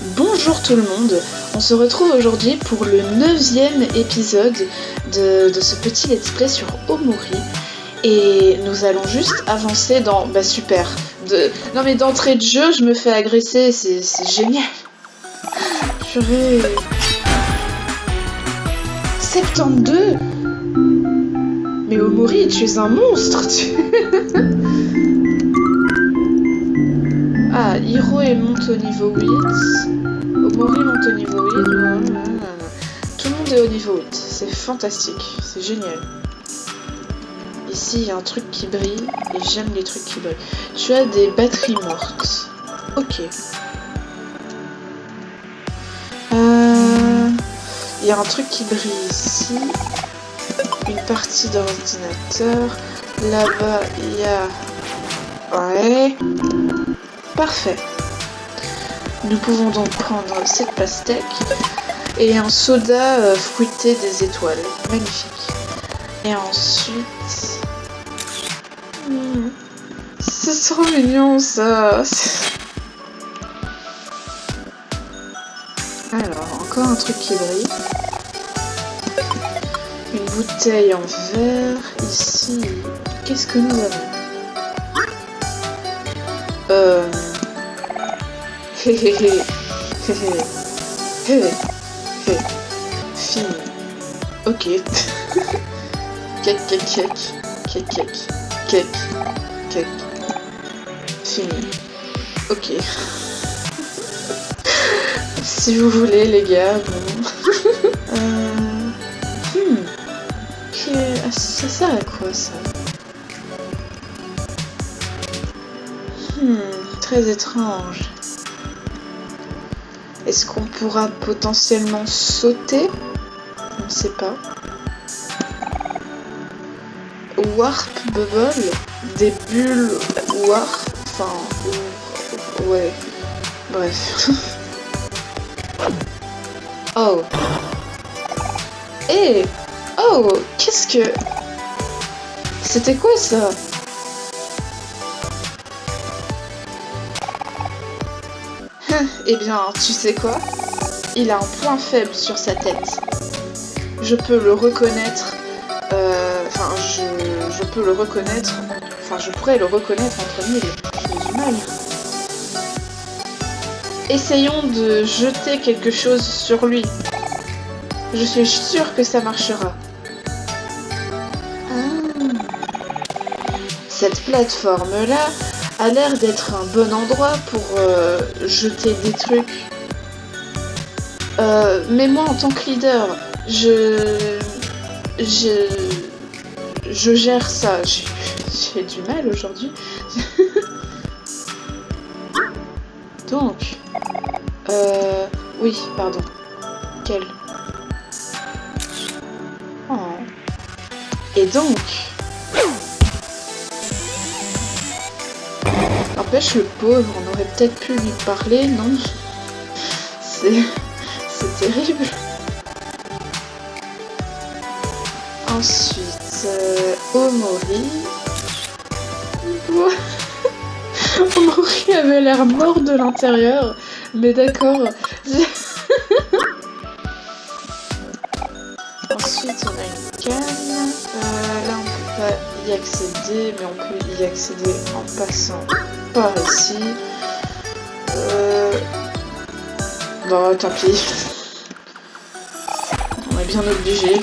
Bonjour tout le monde, on se retrouve aujourd'hui pour le 9e épisode de ce petit let's play sur Omori. Et nous allons juste avancer dans... Bah super. Non mais d'entrée de jeu, je me fais agresser, c'est génial. Purée. 72. Mais Omori, tu es un monstre, Ah, Hiro monte au niveau 8. Omori monte au niveau 8. Tout le monde est au niveau 8. C'est fantastique. C'est génial. Ici, il y a un truc qui brille. Et j'aime les trucs qui brillent. Tu as des batteries mortes. Ok. Il y a un truc qui brille ici. Une partie d'ordinateur. Là-bas, il y a... Ouais. Parfait. Nous pouvons donc prendre cette pastèque et un soda fruité des étoiles. Magnifique. Et ensuite... C'est trop mignon ça. Alors, encore un truc qui brille. Une bouteille en verre. Ici, qu'est-ce que nous avons? Fini. Ok. Cake. Fini. Ok. Si vous voulez, les gars, bon. Ça sert à quoi, ça? Très étrange. Est-ce qu'on pourra potentiellement sauter? On ne sait pas. Warp bubble? Des bulles warp? Enfin... Ouais. Bref. Oh. Eh! Oh! Qu'est-ce que... C'était quoi ça? Eh bien, tu sais quoi? Il a un point faible sur sa tête. Je peux le reconnaître... je peux le reconnaître... Enfin, je pourrais le reconnaître entre mille. J'ai du mal. Essayons de jeter quelque chose sur lui. Je suis sûre que ça marchera. Cette plateforme-là a l'air d'être un bon endroit pour jeter des trucs. Mais moi, en tant que leader, je gère ça. J'ai du mal aujourd'hui. Donc, oui, pardon. Quel? Oh. Et donc, n'empêche, le pauvre, on aurait peut-être pu lui parler, non? C'est terrible. Ensuite, Omori. Omori avait l'air mort de l'intérieur, mais d'accord. Ensuite, on a une canne. Là, on peut pas y accéder, mais on peut y accéder en passant par ici. Bon, tant pis. On est bien obligé.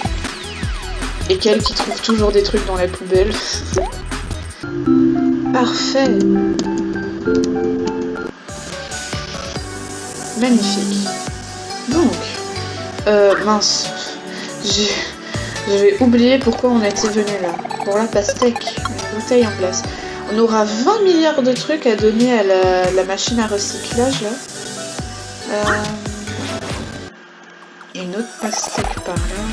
Et quel qui trouve toujours des trucs dans la poubelle. Parfait. Magnifique. Donc, mince. J'ai oublié pourquoi on était venu là. Pour la pastèque, une bouteille en place. On aura 20 milliards de trucs à donner à la machine à recyclage là. Une autre pastèque par là.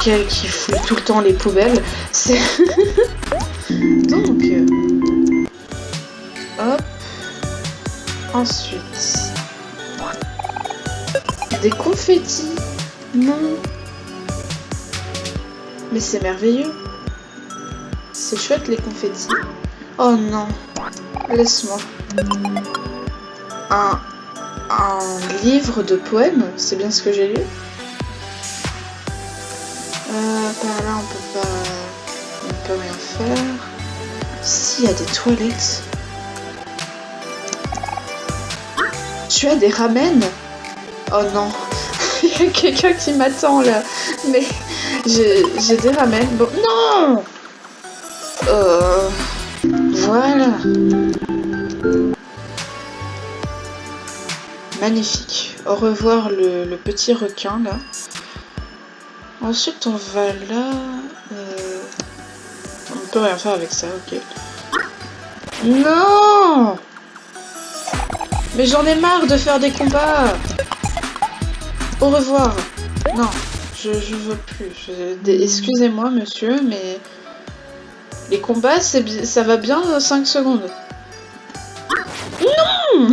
Quel qui fout tout le temps les poubelles. C'est... Donc... Hop. Ensuite... Des confettis. Non. Mais c'est merveilleux. C'est chouette les confettis. Oh non. Laisse-moi. un livre de poèmes, c'est bien ce que j'ai lu. Par là, on peut rien faire. Ici, il y a des toilettes. Tu as des ramen? Oh non, il y a quelqu'un qui m'attend là. Mais j'ai des ramen. Bon, non. Voilà. Magnifique. Au revoir le petit requin là. Ensuite on va là. On ne peut rien faire avec ça, ok. Non! Mais j'en ai marre de faire des combats! Au revoir! Non, je veux plus. Excusez-moi monsieur, mais... Les combats, ça va bien 5 secondes. Non!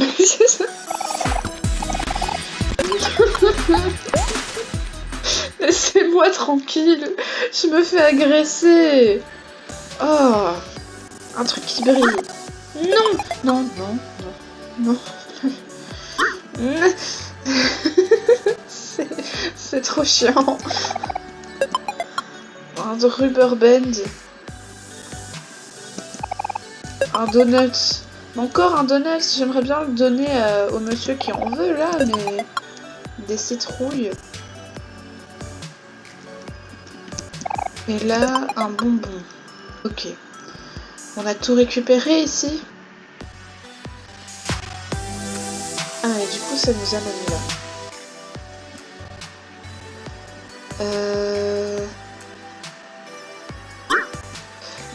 Laissez-moi tranquille, je me fais agresser. Oh, un truc qui brille. Non, non, non, non, non. C'est trop chiant. Un rubber band. Un donut. Encore un donut, j'aimerais bien le donner au monsieur qui en veut là, mais... Des citrouilles. Et là, un bonbon. Ok. On a tout récupéré ici. Ah, et du coup, ça nous amène là.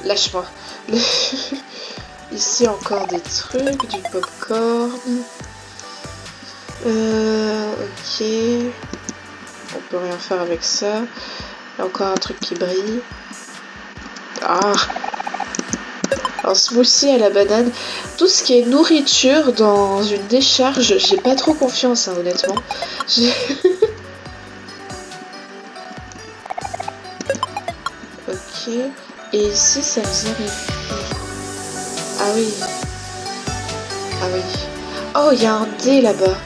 Lâche-moi. Ici, encore des trucs, du popcorn. Ok. On peut rien faire avec ça. Il y a encore un truc qui brille. Ah! Un smoothie à la banane. Tout ce qui est nourriture dans une décharge, j'ai pas trop confiance, hein, honnêtement. Ok. Et ici, ça nous arrive. Ah oui. Ah oui. Oh, il y a un dé là-bas.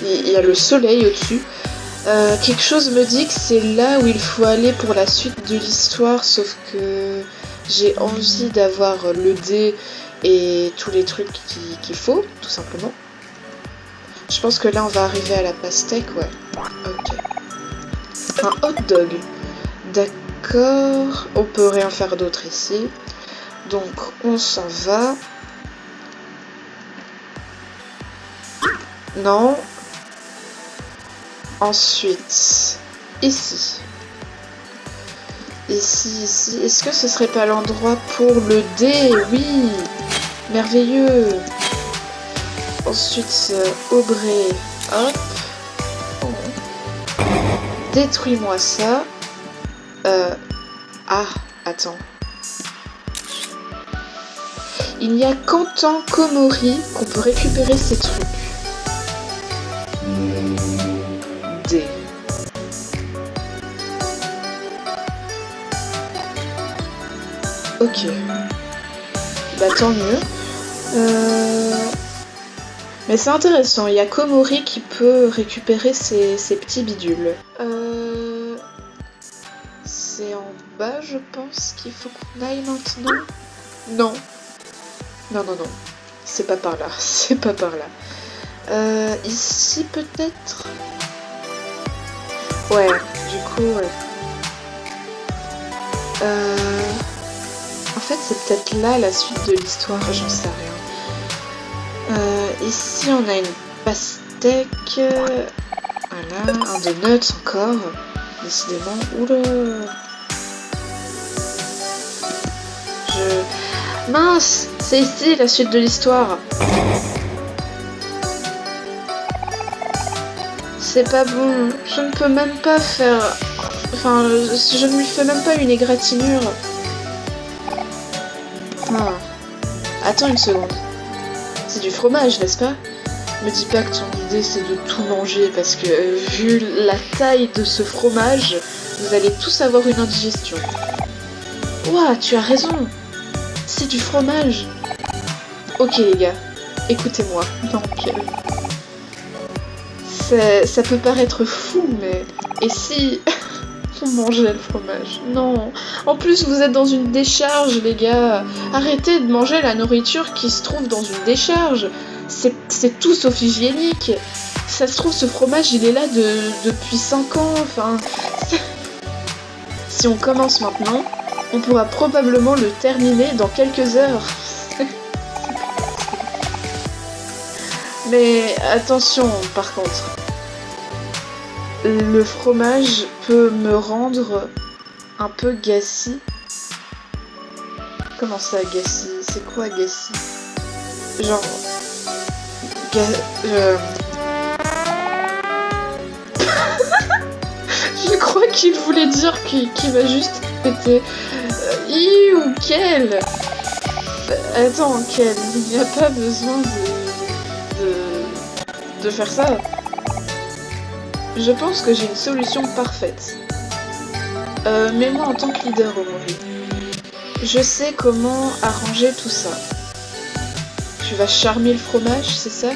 Il y a le soleil au-dessus. Quelque chose me dit que c'est là où il faut aller pour la suite de l'histoire, sauf que j'ai envie d'avoir le dé et tous les trucs qu'il faut, tout simplement. Je pense que là on va arriver à la pastèque, ouais. Ok. Un hot dog. D'accord. On peut rien faire d'autre ici. Donc on s'en va. Non. Ensuite, ici. Ici. Est-ce que ce serait pas l'endroit pour le dé? Oui. Merveilleux. Ensuite, Aubrey. Hop. Oh. Détruis-moi ça. Ah, attends. Il n'y a qu'en tant qu'Omori qu'on peut récupérer ces trucs. D. Ok. Bah tant mieux. Mais c'est intéressant, il y a Komori qui peut récupérer ces petits bidules. C'est en bas, je pense, qu'il faut qu'on aille maintenant. Non. Non. C'est pas par là. C'est pas par là. Ici, peut-être. Ouais, du coup, ouais. En fait, c'est peut-être là la suite de l'histoire, j'en sais rien. Ici, on a une pastèque. Voilà, un donut encore. Décidément. Oula. Mince, c'est ici la suite de l'histoire. C'est pas bon. Je ne peux même pas faire... Enfin, je ne lui fais même pas une égratignure. Ah. Attends une seconde. C'est du fromage, n'est-ce pas? Me dis pas que ton idée c'est de tout manger, parce que vu la taille de ce fromage, vous allez tous avoir une indigestion. Ouah, tu as raison. C'est du fromage. Ok les gars, écoutez-moi. Non, ça peut paraître fou, mais... Et si on mangeait le fromage? Non. En plus, vous êtes dans une décharge, les gars. Arrêtez de manger la nourriture qui se trouve dans une décharge. C'est tout sauf hygiénique. Ça se trouve, ce fromage, il est là depuis 5 ans. Enfin... Si on commence maintenant, on pourra probablement le terminer dans quelques heures. Mais attention, par contre. Le fromage peut me rendre un peu gassy. Comment ça, gassy? C'est quoi, gassy? Genre... Je crois qu'il voulait dire qu'il va juste péter... ou quel? Attends, quel? Il n'y a pas besoin de faire ça. Je pense que j'ai une solution parfaite. Mais moi en tant que leader, Omori, je sais comment arranger tout ça. Tu vas charmer le fromage, c'est ça?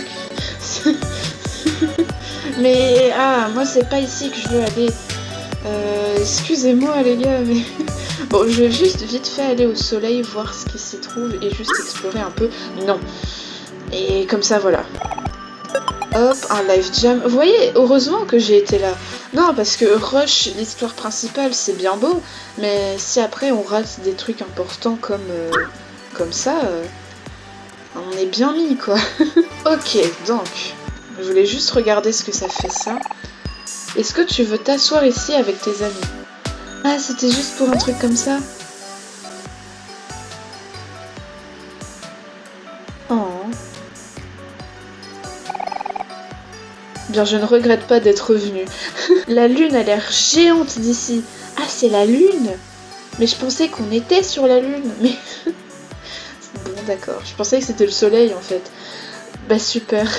Mais moi c'est pas ici que je veux aller. Excusez-moi les gars, mais... Bon, je vais juste vite fait aller au soleil, voir ce qui s'y trouve et juste explorer un peu. Non. Et comme ça, voilà. Hop, un live jam. Vous voyez, heureusement que j'ai été là. Non, parce que Rush, l'histoire principale, c'est bien beau, mais si après on rate des trucs importants comme ça, on est bien mis, quoi. Ok, donc, je voulais juste regarder ce que ça fait, ça. Est-ce que tu veux t'asseoir ici avec tes amis? Ah, c'était juste pour un truc comme ça? Oh. Bien, je ne regrette pas d'être revenue. La lune a l'air géante d'ici. Ah, c'est la lune? Mais je pensais qu'on était sur la lune. Mais... Bon, d'accord. Je pensais que c'était le soleil, en fait. Bah, super.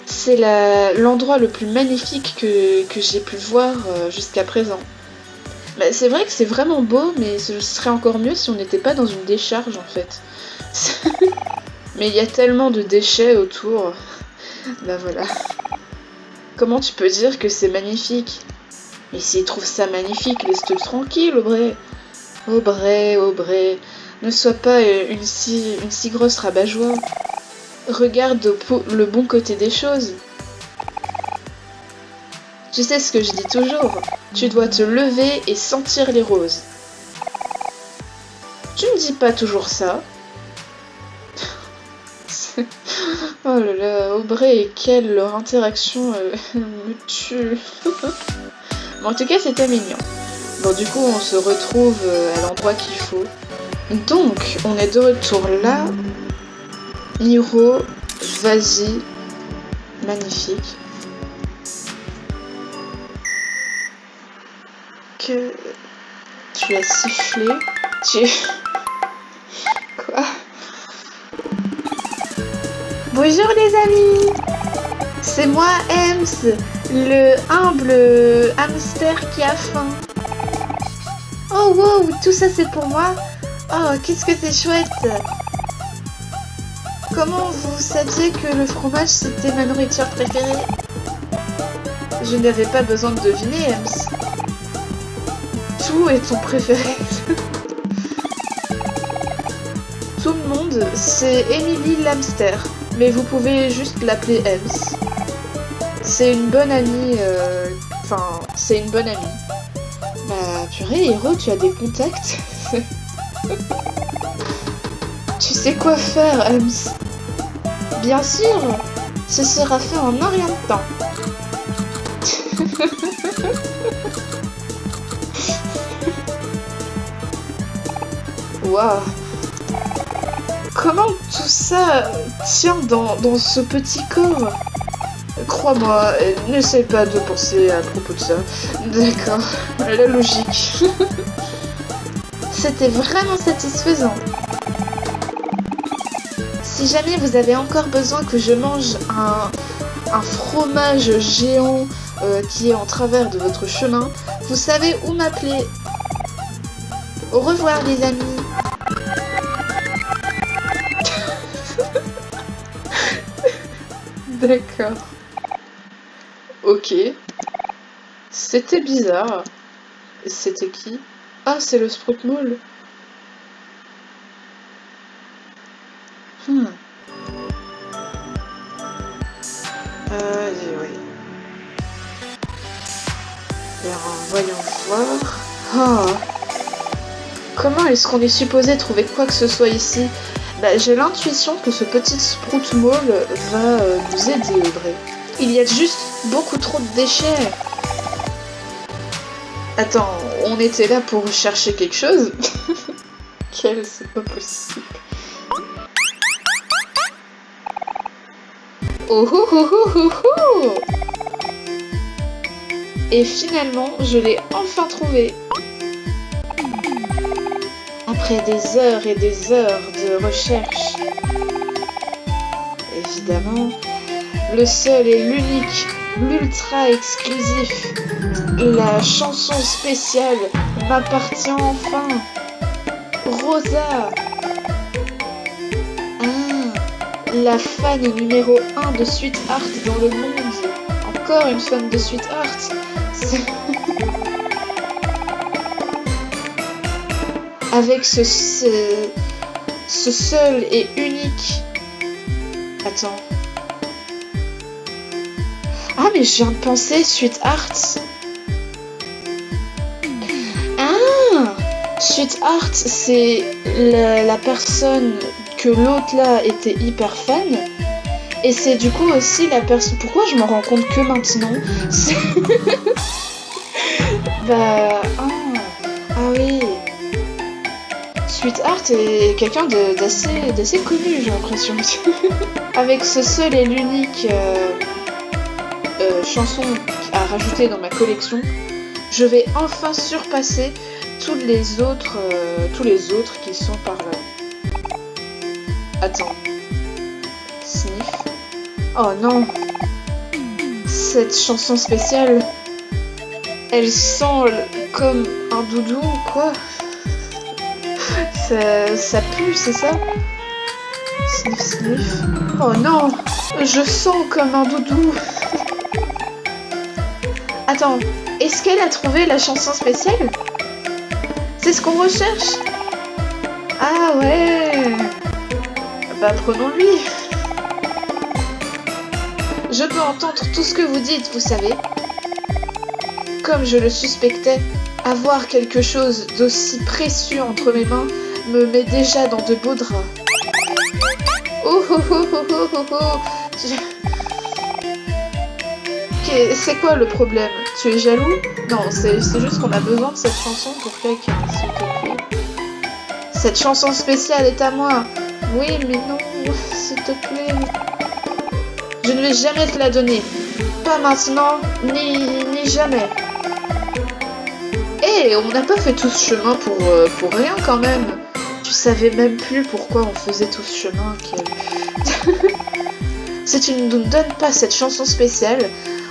C'est l'endroit le plus magnifique que j'ai pu voir jusqu'à présent. Bah, c'est vrai que c'est vraiment beau, mais ce serait encore mieux si on n'était pas dans une décharge, en fait. Mais il y a tellement de déchets autour. Bah voilà. Comment tu peux dire que c'est magnifique? Mais s'ils trouvent ça magnifique, laisse-le tranquille, Aubrey. Aubrey. Ne sois pas une si grosse rabat-joie. Regarde le bon côté des choses. Tu sais ce que je dis toujours. Tu dois te lever et sentir les roses. Tu me dis pas toujours ça. Oh là là, Aubrey et Kel, leur interaction me tue. Bon, en tout cas, c'était mignon. Bon, du coup, on se retrouve à l'endroit qu'il faut. Donc, on est de retour là. Hiro, vas-y. Magnifique. Que tu as sifflé. Quoi? Bonjour les amis, c'est moi Ems, le humble hamster qui a faim. Oh wow, tout ça c'est pour moi? Oh, qu'est-ce que c'est chouette. Comment vous saviez que le fromage c'était ma nourriture préférée? Je n'avais pas besoin de deviner, Ems. Tout est ton préféré. Tout le monde, c'est Emily l'hamster. Mais vous pouvez juste l'appeler Ems. C'est une bonne amie, c'est une bonne amie. Bah, purée, Hiro, tu as des contacts? Tu sais quoi faire, Ems? Bien sûr, ce sera fait en un rien de temps. Waouh. Comment tout ça tient dans ce petit corps? Crois-moi, n'essaie pas de penser à propos de ça. D'accord, la logique. C'était vraiment satisfaisant. Si jamais vous avez encore besoin que je mange un fromage géant qui est en travers de votre chemin, vous savez où m'appeler. Au revoir les amis. D'accord. Ok. C'était bizarre. C'était qui? Ah, c'est le Sprout Mall. Oui. Alors, voyons voir. Ah. Comment est-ce qu'on est supposé trouver quoi que ce soit ici? Bah, j'ai l'intuition que ce petit Sprout Mall va nous aider, Audrey. Il y a juste beaucoup trop de déchets. Attends, on était là pour chercher quelque chose? Quel, c'est pas possible. Oh oh oh oh oh oh! Et finalement, je l'ai enfin trouvé. Après des heures et des heures de recherche. Évidemment, le seul et l'unique, l'ultra exclusif, la chanson spéciale m'appartient enfin. Rosa. Ah, la fan numéro 1 de Sweet Art dans le monde. Encore une fan de Sweet Art. Avec ce seul et unique... Attends. Ah, mais je viens de penser, Sweet Art. Ah, Sweet Art, c'est la personne que l'autre là était hyper fan. Et c'est du coup aussi la personne... Pourquoi je m'en rends compte que maintenant? Bah... Ah oui. Sweet Art est quelqu'un d'assez connu, j'ai l'impression. Avec ce seul et l'unique chanson à rajouter dans ma collection, je vais enfin surpasser tous les autres qui sont par là. Attends. Sniff. Oh non. Cette chanson spéciale, elle sent comme un doudou, quoi. Ça pue, c'est ça? Sniff, sniff. Oh non, je sens comme un doudou. Attends, est-ce qu'elle a trouvé la chanson spéciale? C'est ce qu'on recherche? Ah ouais. Bah prenons-lui. Je peux entendre tout ce que vous dites, vous savez. Comme je le suspectais, avoir quelque chose d'aussi précieux entre mes mains me met déjà dans de beaux draps. Oh oh oh oh oh oh oh. C'est quoi le problème? Tu es jaloux? Non, c'est juste qu'on a besoin de cette chanson pour quelqu'un, s'il te plaît. Cette chanson spéciale est à moi. Oui, mais non, s'il te plaît. Je ne vais jamais te la donner. Pas maintenant, ni jamais. Eh, on n'a pas fait tout ce chemin pour rien quand même. Tu savais même plus pourquoi on faisait tout ce chemin. Si tu ne nous donnes pas cette chanson spéciale,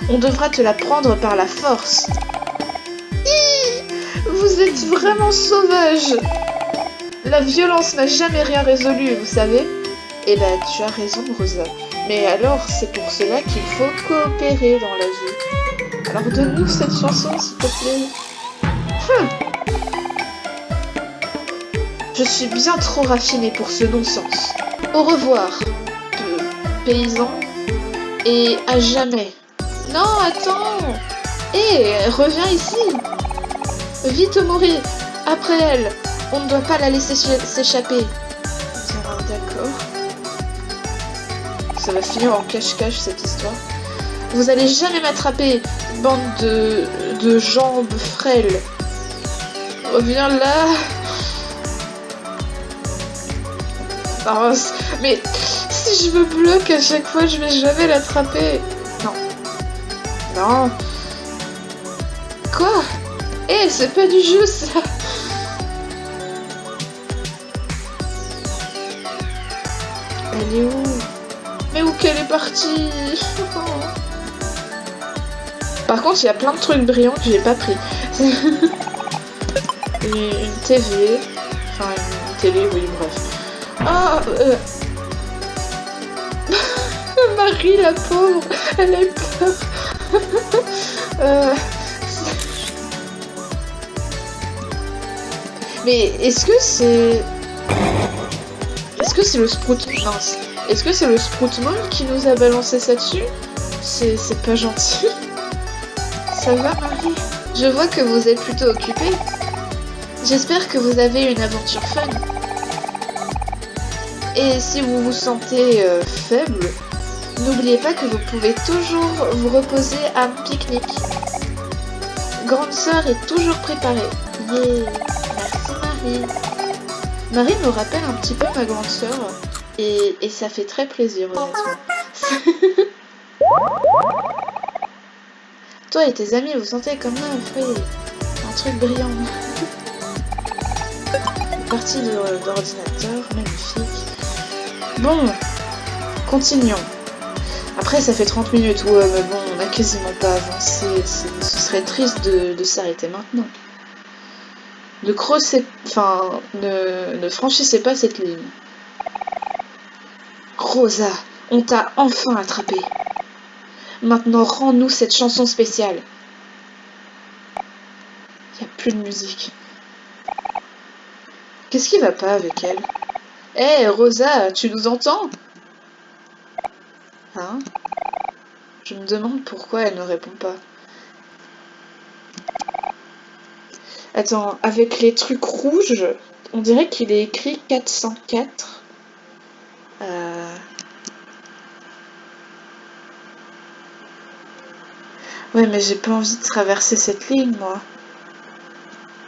on devra te la prendre par la force. Vous êtes vraiment sauvage. La violence n'a jamais rien résolu, vous savez. Eh ben, tu as raison, Rosa. Mais alors, c'est pour cela qu'il faut coopérer dans la vie. Alors donne-nous cette chanson, s'il te plaît. Je suis bien trop raffinée pour ce non-sens. Au revoir, paysan. Et à jamais. Non, attends. Reviens ici. Vite, Omori. Après elle. On ne doit pas la laisser s'échapper. D'accord. Ça va finir en cache-cache, cette histoire. Vous allez jamais m'attraper, bande de jambes frêles. Reviens là. Oh, mais si je me bloque à chaque fois, je vais jamais l'attraper. Non. Non. Quoi? C'est pas du jeu, ça. Elle est où? Mais où qu'elle est partie? Par contre, il y a plein de trucs brillants que j'ai pas pris. une TV. Enfin, une télé, oui, bref. Ah, Marie, la pauvre, elle a eu peur. Mais est-ce que c'est... Est-ce que c'est le Sprout... Mince. Est-ce que c'est le Sproutmon qui nous a balancé ça dessus? C'est pas gentil. Ça va, Marie? Je vois que vous êtes plutôt occupée. J'espère que vous avez une aventure fun. Et si vous vous sentez faible, n'oubliez pas que vous pouvez toujours vous reposer à mon pique-nique. Grande sœur est toujours préparée. Yeah. Merci Marie. Marie me rappelle un petit peu ma grande sœur et ça fait très plaisir honnêtement. Toi et tes amis vous sentez comme neuf, oui. Un truc brillant. Partie d'ordinateur, magnifique. Bon, continuons. Après, ça fait 30 minutes, ouais, mais bon, on n'a quasiment pas avancé. Ce serait triste de s'arrêter maintenant. Ne franchissez pas cette ligne. Rosa, on t'a enfin attrapé. Maintenant, rends-nous cette chanson spéciale. Il n'y a plus de musique. Qu'est-ce qui va pas avec elle? Hé, Rosa, tu nous entends? Hein? Je me demande pourquoi elle ne répond pas. Attends, avec les trucs rouges, on dirait qu'il est écrit 404. Ouais, mais j'ai pas envie de traverser cette ligne, moi.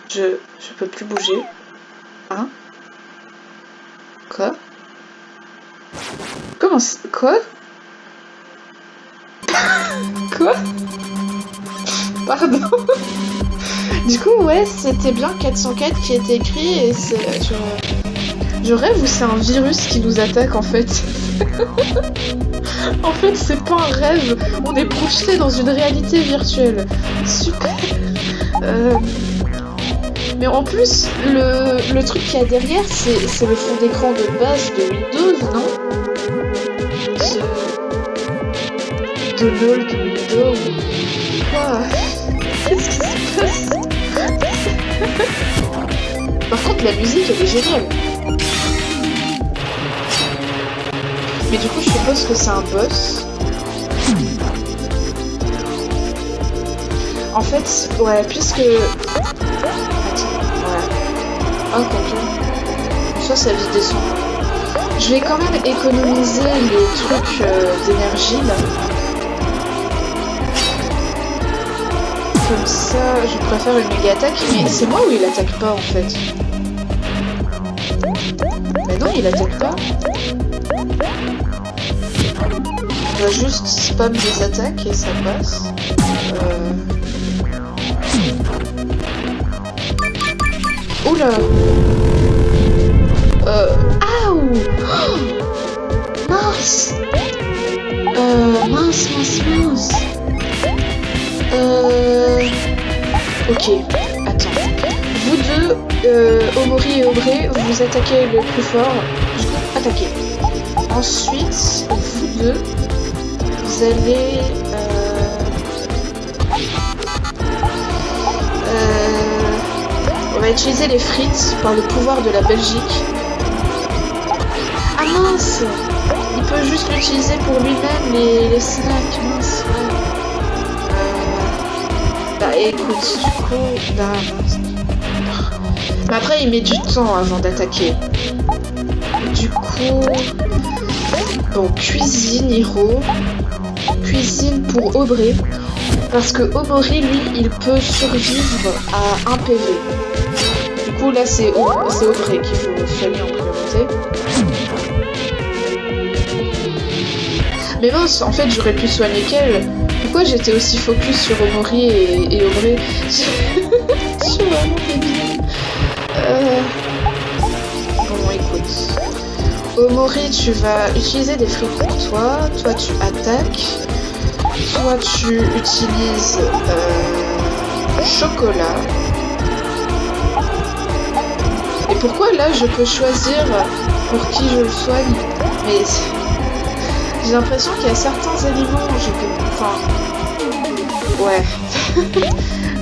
Je peux plus bouger. Hein? Quoi? Comment quoi? Quoi? Pardon. Du coup, ouais, c'était bien 404 qui était écrit et c'est... Je rêve ou c'est un virus qui nous attaque en fait? En fait, c'est pas un rêve, on est projeté dans une réalité virtuelle. Super. Mais en plus, le truc qu'il y a derrière, c'est le fond d'écran de base de Windows, non? De LOL de Windows. Quoi? Qu'est-ce qui se passe? Par contre, la musique, elle est géniale. Mais du coup, je suppose que c'est un boss. En fait, ouais, puisque... Attends, voilà. Oh, quoique. Soit sa vie descend. Je vais quand même économiser les trucs d'énergie, là. Comme ça, je préfère une méga attaque, mais c'est moi ou il attaque pas, en fait? Mais non, il attaque pas. On va juste spam des attaques et ça passe. Oula! Aouh! Oh, mince! Mince. Ok, attends. Vous deux, Omori et Obré, vous attaquez le plus fort. Du coup, attaquez. Ensuite, vous deux, vous allez... on va utiliser les frites par le pouvoir de la Belgique. Ah mince! Il peut juste l'utiliser pour lui-même, les snacks, mince. Bah écoute, du coup... Bah, mince. Mais après, il met du temps avant d'attaquer. Du coup... Bon, cuisine, Hiro. Cuisine pour Obré. Parce que Omori, lui, il peut survivre à 1 PV. Du coup, là, c'est Obré qu'il faut soigner en priorité. Mais mince, en fait, j'aurais pu soigner qu'elle. Pourquoi j'étais aussi focus sur Omori et Obré? Je suis vraiment débile. Bon, écoute. Omori, tu vas utiliser des frites pour toi. Toi, tu attaques. Toi, tu utilises chocolat. pourquoi là je peux choisir pour qui je le soigne? Mais j'ai l'impression qu'il y a certains aliments, je peux... Enfin... Ouais.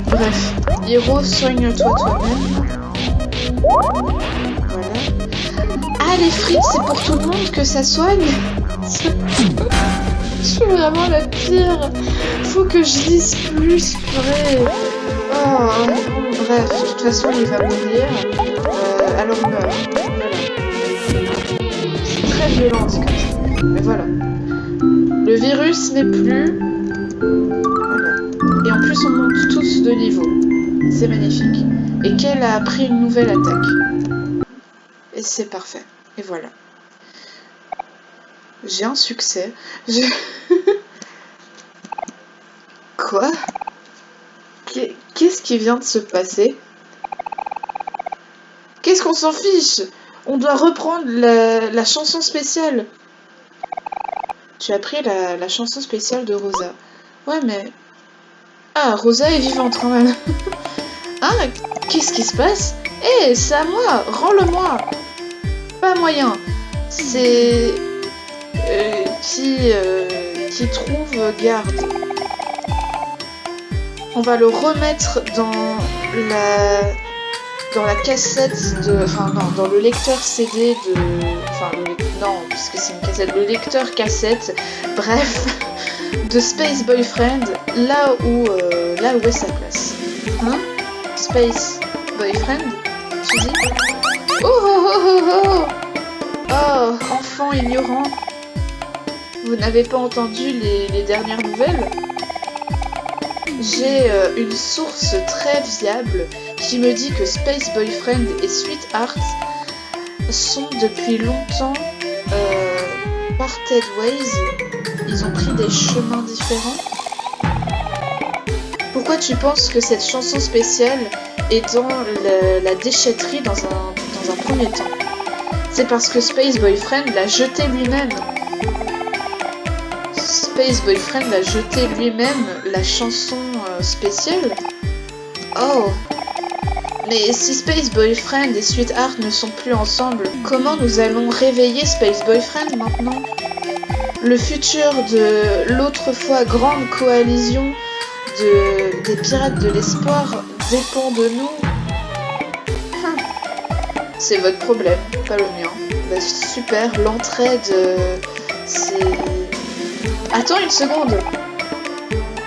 Bref. Hiro, soigne-toi toi-même. Voilà. Ah, les frites, c'est pour tout le monde que ça soigne? Je suis vraiment la pire. Faut que je lise plus, purée. Oh, bref, de toute façon, il va mourir. Alors meurt. Voilà. C'est très violent, c'est comme ça. Mais voilà. Le virus n'est plus. Voilà. Et en plus, on monte tous de niveau. C'est magnifique. Et qu'elle a appris une nouvelle attaque. Et c'est parfait. Et voilà. J'ai un succès. Quoi? Qu'est-ce qui vient de se passer? Qu'est-ce qu'on s'en fiche? On doit reprendre la chanson spéciale. Tu as pris la chanson spéciale de Rosa. Ouais, mais... Ah, Rosa est vivante quand même. Ah, qu'est-ce qui se passe? Hé, c'est à moi! Rends-le-moi! Pas moyen. C'est... qui trouve garde. On va le remettre dans la cassette de... Enfin non, dans le lecteur CD de... Enfin, non, puisque c'est une cassette. Le lecteur cassette, bref, de Space Boyfriend, là où est sa place. Hein? Space Boyfriend? Tu dis? Oh oh oh oh oh! Oh, enfant ignorant. Vous n'avez pas entendu les dernières nouvelles? J'ai une source très viable qui me dit que Space Boyfriend et Sweetheart sont depuis longtemps parted ways. Ils ont pris des chemins différents. Pourquoi tu penses que cette chanson spéciale est dans la déchetterie dans un premier temps? C'est parce que Space Boyfriend l'a jeté lui-même. Space Boyfriend a jeté lui-même la chanson spéciale. Oh. Mais si Space Boyfriend et Sweetheart ne sont plus ensemble, comment nous allons réveiller Space Boyfriend maintenant? Le futur de l'autrefois grande coalition des pirates de l'espoir dépend de nous. C'est votre problème, pas le mien. Bah, super, l'entraide, c'est... Attends une seconde.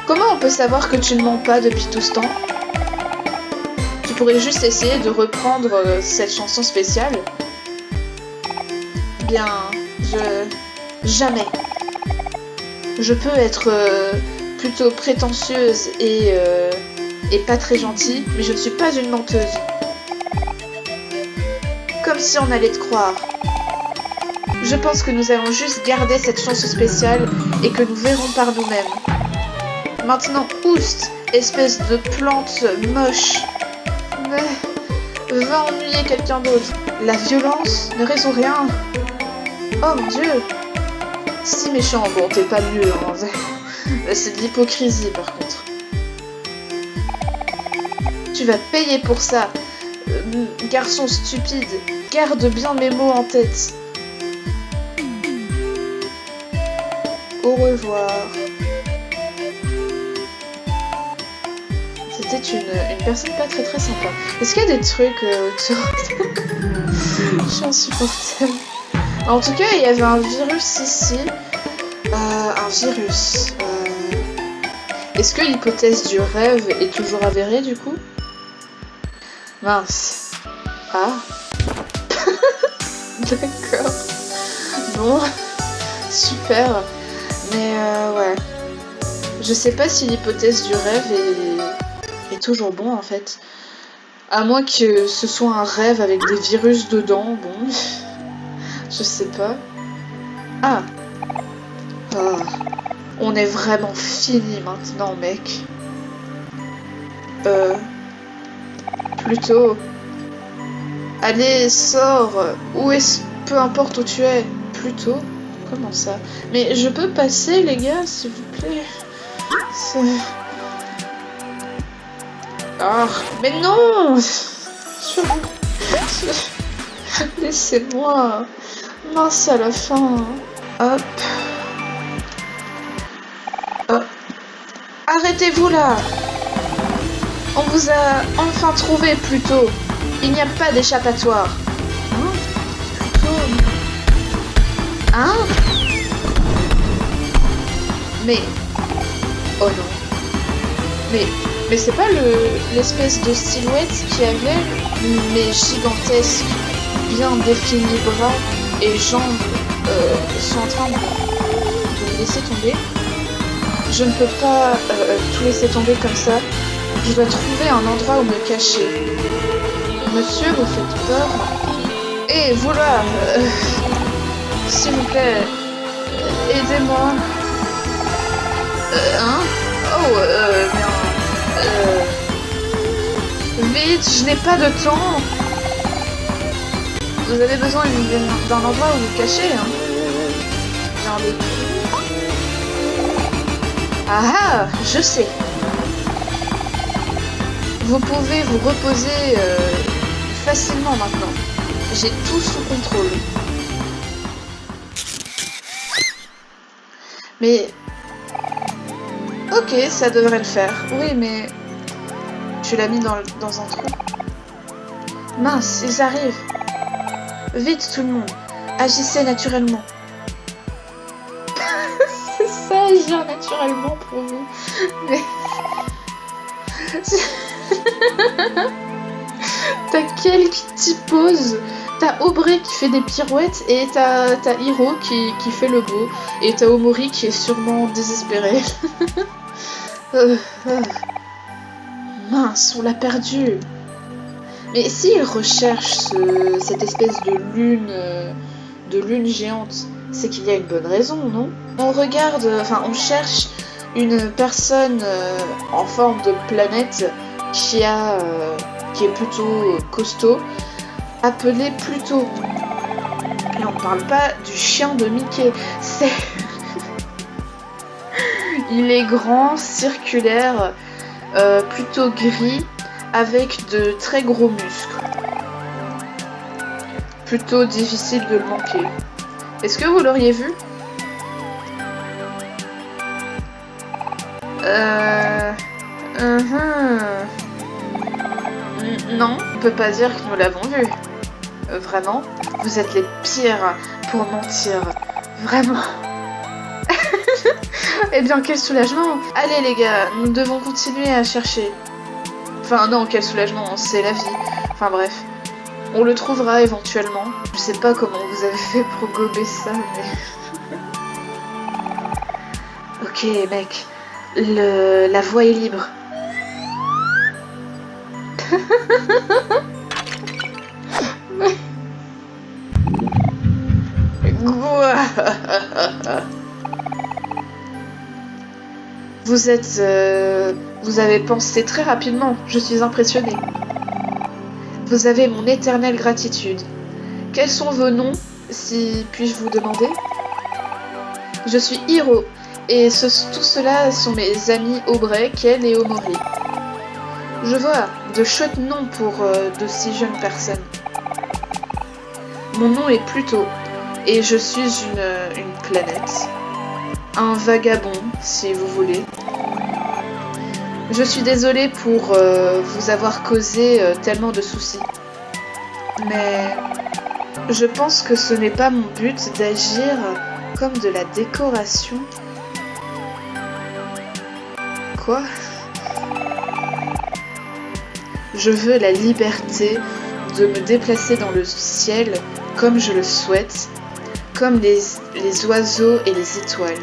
Comment on peut savoir que tu ne mens pas depuis tout ce temps? Tu pourrais juste essayer de reprendre cette chanson spéciale. Bien, jamais. Je peux être plutôt prétentieuse et pas très gentille, mais je ne suis pas une menteuse. Comme si on allait te croire. Je pense que nous allons juste garder cette chanson spéciale et que nous verrons par nous-mêmes. Maintenant, oust, espèce de plante moche. Va ennuyer quelqu'un d'autre. La violence ne résout rien. Oh mon dieu. Si méchant, bon, t'es pas mieux. Hein. C'est de l'hypocrisie par contre. Tu vas payer pour ça. Garçon stupide, garde bien mes mots en tête. Au revoir. C'était une personne pas très très sympa. Est-ce qu'il y a des trucs autour? Je suis insupportable. En tout cas, il y avait un virus ici. Un virus. Est-ce que l'hypothèse du rêve est toujours avérée du coup? Mince. Ah. D'accord. Bon. Super. Mais ouais. Je sais pas si l'hypothèse du rêve est toujours bon en fait. À moins que ce soit un rêve avec des virus dedans, bon. Je sais pas. Ah. Ah. On est vraiment fini maintenant, mec. Plutôt. Allez, sors. Où est-ce? Peu importe où tu es. Plutôt. Comment ça? Mais je peux passer, les gars, s'il vous plaît? Ah, mais non! c'est moi. Mince à la fin. Hop. Hop. Arrêtez-vous là. On vous a enfin trouvé plus tôt. Il n'y a pas d'échappatoire. Hein? Plutôt... Hein? Mais... Oh non. Mais c'est pas l'espèce de silhouette qui avait mes gigantesques, bien définis bras et jambes sont en train de me laisser tomber. Je ne peux pas tout laisser tomber comme ça. Je dois trouver un endroit où me cacher. Monsieur, vous faites peur. Et vous là, s'il vous plaît, aidez-moi. Hein? Oh, bien. Vite, je n'ai pas de temps. Vous avez besoin d'un endroit où vous cacher, hein. Dans le... Ah, je sais. Vous pouvez vous reposer facilement maintenant. J'ai tout sous contrôle. Mais... Ok, ça devrait le faire. Oui, mais... Tu l'as mis dans un trou. Mince, ils arrivent. Vite, tout le monde. Agissez naturellement. C'est ça, agir naturellement pour vous. Mais... T'as Kel qui t'y pose. T'as Aubrey qui fait des pirouettes. Et t'as Hiro qui fait le beau. Et t'as Omori qui est sûrement désespéré. Mince, on l'a perdu. Mais s'il recherche cette espèce de lune géante, c'est qu'il y a une bonne raison, non? On regarde, enfin on cherche une personne en forme de planète qui est plutôt costaud, appelé Pluto. Et on ne parle pas du chien de Mickey, c'est... Il est grand, circulaire, plutôt gris, avec de très gros muscles. Plutôt difficile de le manquer. Est-ce que vous l'auriez vu? Non, on peut pas dire que nous l'avons vu. Vraiment? Vous êtes les pires pour mentir. Vraiment. Eh bien, quel soulagement! Allez les gars, nous devons continuer à chercher. Enfin non, quel soulagement, c'est la vie. Enfin bref, on le trouvera éventuellement. Je sais pas comment vous avez fait pour gober ça, mais... Ok mec, la voie est libre. Vous avez pensé très rapidement, je suis impressionnée. Vous avez mon éternelle gratitude. Quels sont vos noms, si puis-je vous demander? Je suis Hiro, et tout cela sont mes amis Aubrey, Kel et Omori. Je vois, de chouettes noms pour de si jeunes personnes. Mon nom est Pluto, et je suis une planète. Un vagabond, si vous voulez. Je suis désolée pour vous avoir causé tellement de soucis. Mais je pense que ce n'est pas mon but d'agir comme de la décoration. Quoi? Je veux la liberté de me déplacer dans le ciel comme je le souhaite, comme les oiseaux et les étoiles.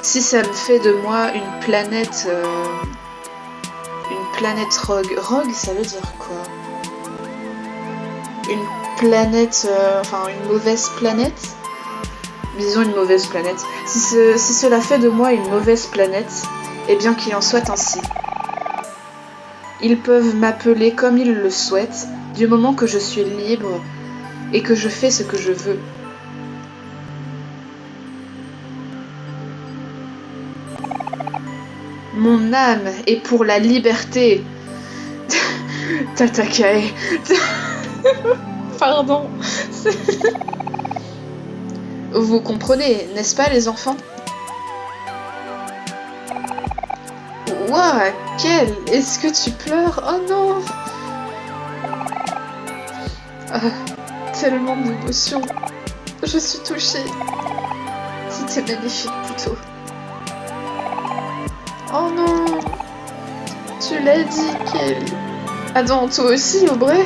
Si ça me fait de moi une planète rogue. Rogue, ça veut dire quoi? Une planète, enfin une mauvaise planète? Disons une mauvaise planète. Si cela fait de moi une mauvaise planète, eh bien qu'il en soit ainsi. Ils peuvent m'appeler comme ils le souhaitent, du moment que je suis libre et que je fais ce que je veux. Mon âme est pour la liberté. Tatakae. Pardon. Vous comprenez, n'est-ce pas les enfants? Ouah, quel? Est-ce que tu pleures? Oh non! Ah, tellement d'émotions. Je suis touchée. C'était magnifique plutôt. Oh non! Tu l'as dit, Kelly. Ah non, toi aussi, Aubrey?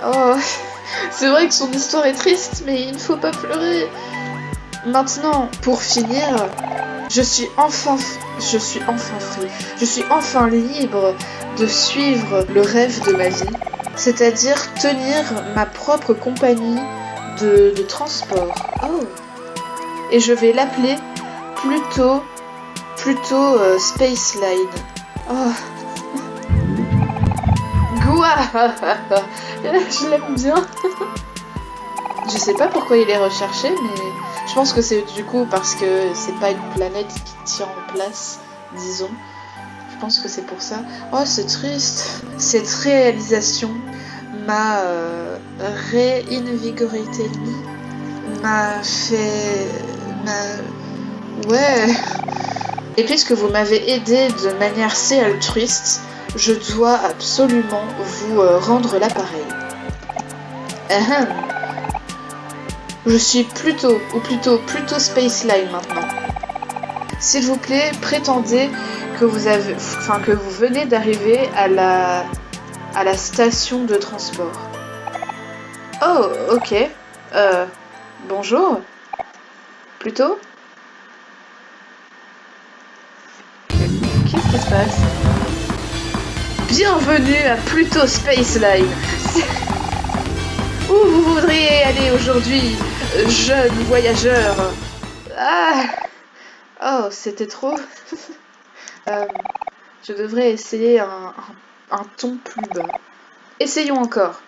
Oh, c'est vrai que son histoire est triste, mais il ne faut pas pleurer. Maintenant, pour finir, je suis enfin free. Je suis enfin libre de suivre le rêve de ma vie, c'est-à-dire tenir ma propre compagnie de transport. Oh. Et je vais l'appeler plutôt Space Line. Oh. Goua. Je l'aime bien. Je sais pas pourquoi il est recherché, mais je pense que c'est du coup parce que c'est pas une planète qui tient en place, disons. Je pense que c'est pour ça. Oh, c'est triste. Cette réalisation m'a réinvigorité, m'a fait... Ouais. Et puisque vous m'avez aidé de manière si altruiste, je dois absolument vous rendre l'appareil. Je suis plutôt Space Line maintenant. S'il vous plaît, prétendez que vous venez d'arriver à la station de transport. Oh, ok. Bonjour. Plutôt? Qu'est-ce qui se passe? Bienvenue à Pluto Space Line. Où vous voudriez aller aujourd'hui, jeune voyageur? Ah. Oh, c'était trop. Je devrais essayer un ton plus bas. Essayons encore.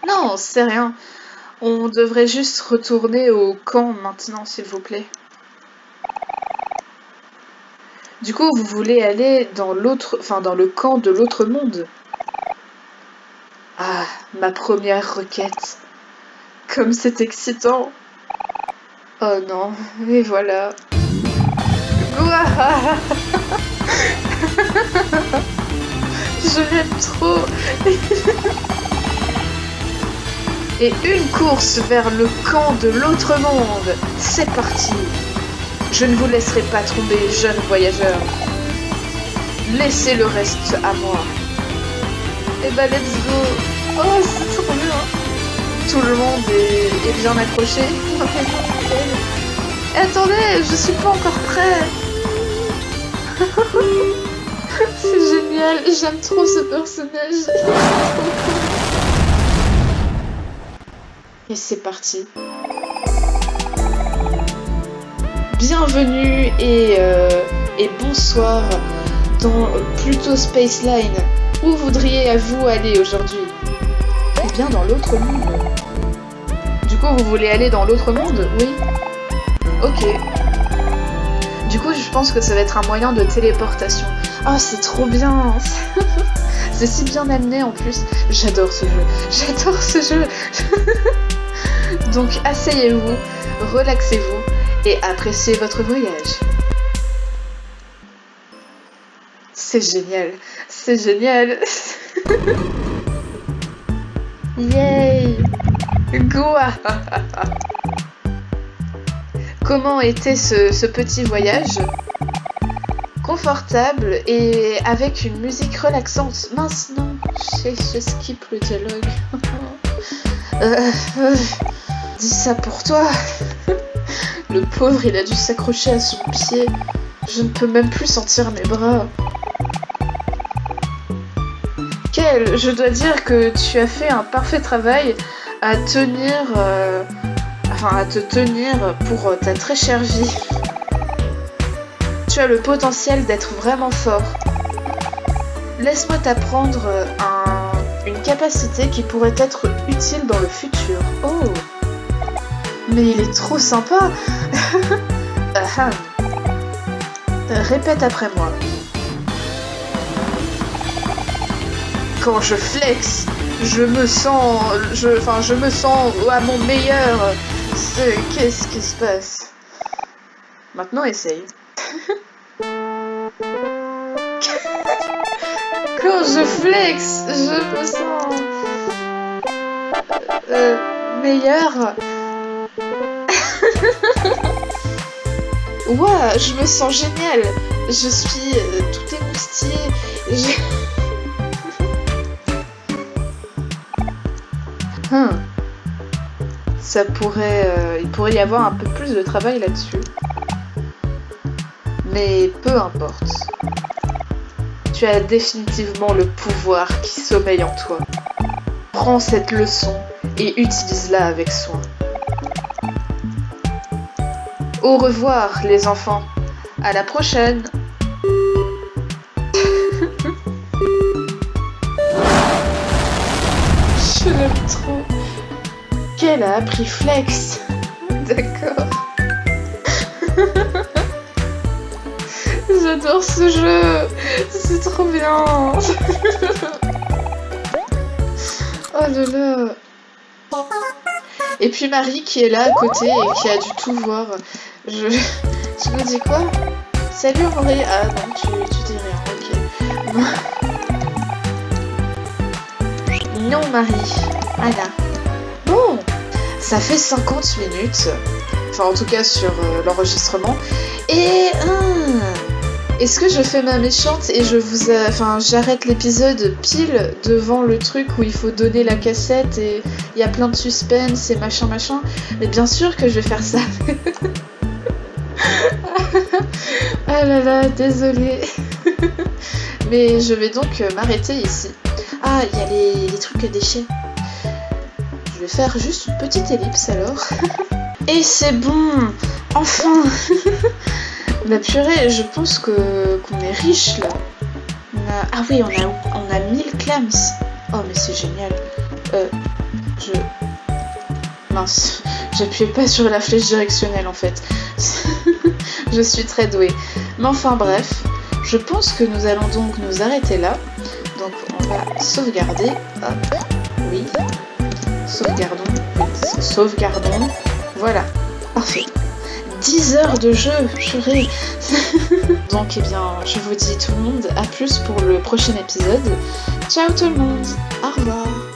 Non, c'est rien. On devrait juste retourner au camp maintenant, s'il vous plaît. Du coup, vous voulez aller dans le camp de l'autre monde? Ah, ma première requête. Comme c'est excitant. Oh non, et voilà. Je l'aime trop. Et une course vers le camp de l'autre monde. C'est parti. Je ne vous laisserai pas tomber, jeunes voyageurs. Laissez le reste à moi. Et bah let's go. Oh, c'est trop bien. Tout le monde est bien accroché. Et attendez, je suis pas encore prêt. C'est génial, j'aime trop ce personnage. Et c'est parti. Bienvenue et bonsoir dans Pluto Space Line. Où voudriez-vous aller aujourd'hui? Eh bien dans l'autre monde. Du coup, vous voulez aller dans l'autre monde? Oui. Ok. Du coup, je pense que ça va être un moyen de téléportation. Oh, c'est trop bien. C'est si bien amené en plus. J'adore ce jeu. J'adore ce jeu. Donc, asseyez-vous, relaxez-vous et appréciez votre voyage. C'est génial. C'est génial. Yay. Goua. Comment était ce petit voyage? Confortable et avec une musique relaxante. Mince, non, je skip le dialogue. Dis ça pour toi. Le pauvre, il a dû s'accrocher à son pied. Je ne peux même plus sentir mes bras. Kel, je dois dire que tu as fait un parfait travail à te tenir pour ta très chère vie. Tu as le potentiel d'être vraiment fort. Laisse-moi t'apprendre une capacité qui pourrait être utile dans le futur. Oh, mais il est trop sympa. Répète après moi. Quand je flex, je me sens à mon meilleur. Qu'est-ce qui se passe? Maintenant, essaye. Quand je flex, je me sens meilleur. Ouah, je me sens génial. Je suis tout émoustillée. Ça pourrait, il pourrait y avoir un peu plus de travail là-dessus. Mais peu importe. Tu as définitivement le pouvoir qui sommeille en toi. Prends cette leçon et utilise-la avec soin. Au revoir les enfants. À la prochaine. Je l'aime trop. Qu'elle a appris Flex. D'accord. J'adore ce jeu. C'est trop bien. Oh là là. Et puis Marie qui est là à côté et qui a dû tout voir. Je me dis quoi? Salut Marie. Ah non, tu dis rien, ok. Non Marie. Anna. Bon, ça fait 50 minutes. Enfin en tout cas sur l'enregistrement. Et... est-ce que je fais ma méchante et j'arrête l'épisode pile devant le truc où il faut donner la cassette et il y a plein de suspense et machin. Mais bien sûr que je vais faire ça. Ah là là, désolée. Mais je vais donc m'arrêter ici. Ah, il y a les trucs à déchets. Je vais faire juste une petite ellipse alors. Et c'est bon. Enfin. Bah purée, je pense qu'on est riche là. Ah oui, on a 1000 clams. Oh mais c'est génial. Mince, j'appuyais pas sur la flèche directionnelle en fait. Je suis très douée. Mais enfin bref, je pense que nous allons donc nous arrêter là. Donc on va sauvegarder. Hop, oui. Sauvegardons. Voilà, parfait. 10 heures de jeu, purée. Donc eh bien, je vous dis tout le monde, à plus pour le prochain épisode. Ciao tout le monde, au revoir.